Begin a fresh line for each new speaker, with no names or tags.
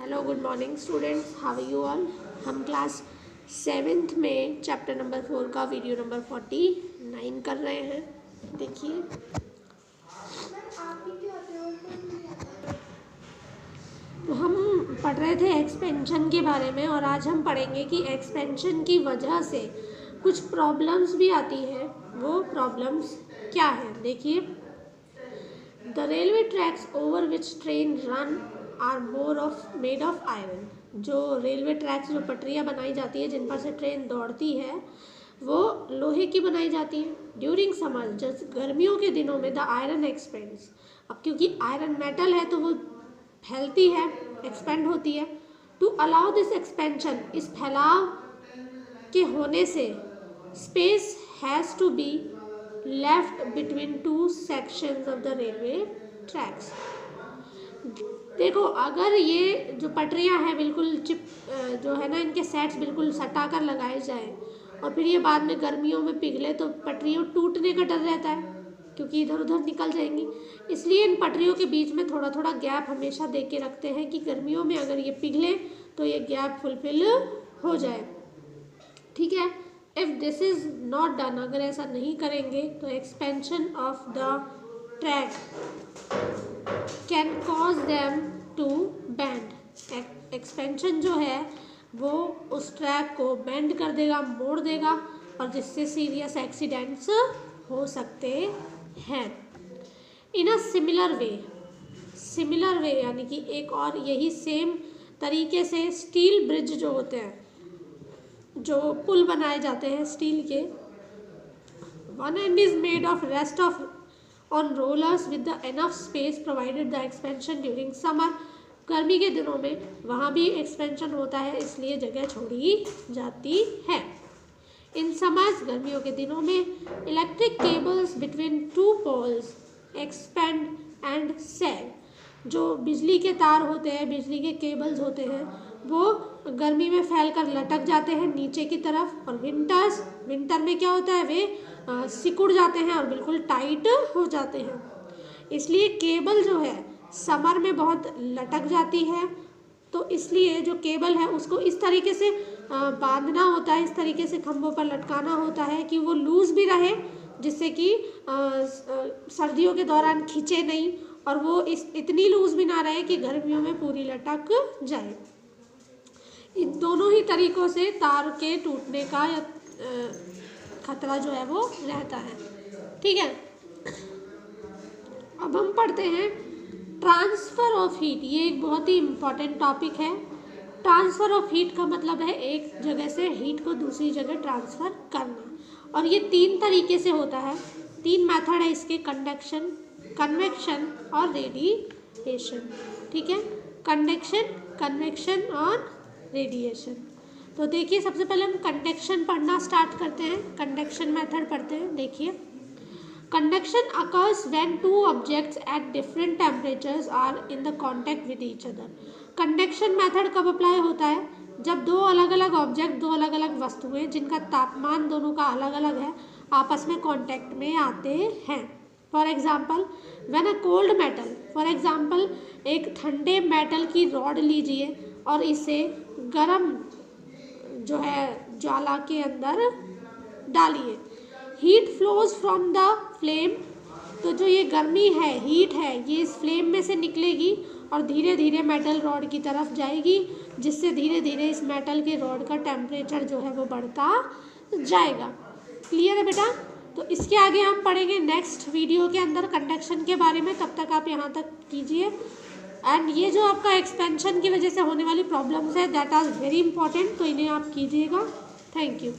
Hello good morning students, how are you all. हम class 7th में chapter number 4 का video number 49 कर रहे हैं। देखिए, तो हम पढ़ रहे थे एक्सपेंशन के बारे में और आज हम पढ़ेंगे कि एक्सपेंशन की वजह से कुछ प्रॉब्लम्स भी आती हैं। वो प्रॉब्लम्स क्या हैं, देखिए। The railway tracks over which train run are made of iron. जो रेलवे ट्रैक्स, जो पटरियाँ बनाई जाती है जिन पर से ट्रेन दौड़ती है, वो लोहे की बनाई जाती है। ड्यूरिंग समर, जैसे गर्मियों के दिनों में, द आयरन एक्सपेंड्स। अब क्योंकि आयरन मेटल है तो वो फैलती है, एक्सपेंड होती है। टू अलाउ दिस एक्सपेंशन, इस फैलाव के होने से space has to be left between two sections of the railway tracks. देखो, अगर ये जो पटरियाँ हैं बिल्कुल जो है ना, इनके सेट्स बिल्कुल सटा कर लगाए जाए और फिर ये बाद में गर्मियों में पिघले तो पटरियों टूटने का डर रहता है क्योंकि इधर उधर निकल जाएंगी। इसलिए इन पटरियों के बीच में थोड़ा थोड़ा गैप हमेशा दे के रखते हैं कि गर्मियों में अगर ये पिघले तो ये गैप फुलफिल हो जाए। ठीक है। If this is not done, अगर ऐसा नहीं करेंगे तो expansion of the track can cause them to bend. Expansion जो है वो उस ट्रैक को बेंड कर देगा, मोड़ देगा, और जिससे सीरियस एक्सीडेंट्स हो सकते हैं। इन अ सिमिलर वे यानी कि एक और यही सेम तरीके से स्टील ब्रिज जो होते हैं, जो पुल बनाए जाते हैं स्टील के, one and is made of rest of on rollers with the enough space provided the expansion during summer. गर्मी के दिनों में वहाँ भी एक्सपेंशन होता है, इसलिए जगह छोड़ी जाती है। इन समर्स, गर्मियों के दिनों में, electric cables between two poles expand and sag. जो बिजली के तार होते हैं, बिजली के केबल्स होते हैं, वो गर्मी में फैलकर लटक जाते हैं नीचे की तरफ, और विंटर में क्या होता है, वे सिकुड़ जाते हैं और बिल्कुल टाइट हो जाते हैं। इसलिए केबल जो है समर में बहुत लटक जाती है, तो इसलिए जो केबल है उसको इस तरीके से बांधना होता है, इस तरीके से खंभों पर लटकाना होता है कि वो लूज़ भी रहे, जिससे कि सर्दियों के दौरान खींचे नहीं, और वो इतनी लूज़ भी ना रहे कि गर्मियों में पूरी लटक जाए। इन दोनों ही तरीक़ों से तार के टूटने का या खतरा जो है वो रहता है। ठीक है। अब हम पढ़ते हैं ट्रांसफ़र ऑफ हीट। ये एक बहुत ही इम्पॉर्टेंट टॉपिक है। ट्रांसफ़र ऑफ हीट का मतलब है एक जगह से हीट को दूसरी जगह ट्रांसफ़र करना, और ये 3 तरीके से होता है। 3 मेथड है इसके, कंडक्शन, कन्वेक्शन और रेडिएशन। ठीक है, कंडक्शन, कन्वेक्शन और रेडिएशन। तो देखिए, सबसे पहले हम कंडक्शन पढ़ना स्टार्ट करते हैं, कंडक्शन मेथड पढ़ते हैं। देखिए, conduction occurs when two objects at different temperatures are in the contact with each other. Conduction method कब अप्लाई होता है, जब दो अलग अलग ऑब्जेक्ट, दो अलग अलग वस्तुएं जिनका तापमान दोनों का अलग अलग है, आपस में कॉन्टैक्ट में आते हैं। For example, when a cold metal, for example एक ठंडे मेटल की रॉड लीजिए और इसे गर्म जो है ज्वाला के अंदर डालिए। Heat flows from the flame, तो जो ये गर्मी है, हीट है, ये इस फ्लेम में से निकलेगी और धीरे धीरे मेटल रॉड की तरफ जाएगी, जिससे धीरे धीरे इस मेटल के रॉड का टेम्परेचर जो है वो बढ़ता जाएगा। क्लियर है बेटा? तो इसके आगे हम पढ़ेंगे नेक्स्ट वीडियो के अंदर कंडक्शन के बारे में। तब तक आप यहाँ तक कीजिए। एंड ये जो आपका एक्सपेंशन की वजह से होने वाली प्रॉब्लम्स है, दैट आर वेरी इंपॉर्टेंट, तो इन्हें आप कीजिएगा। Thank you.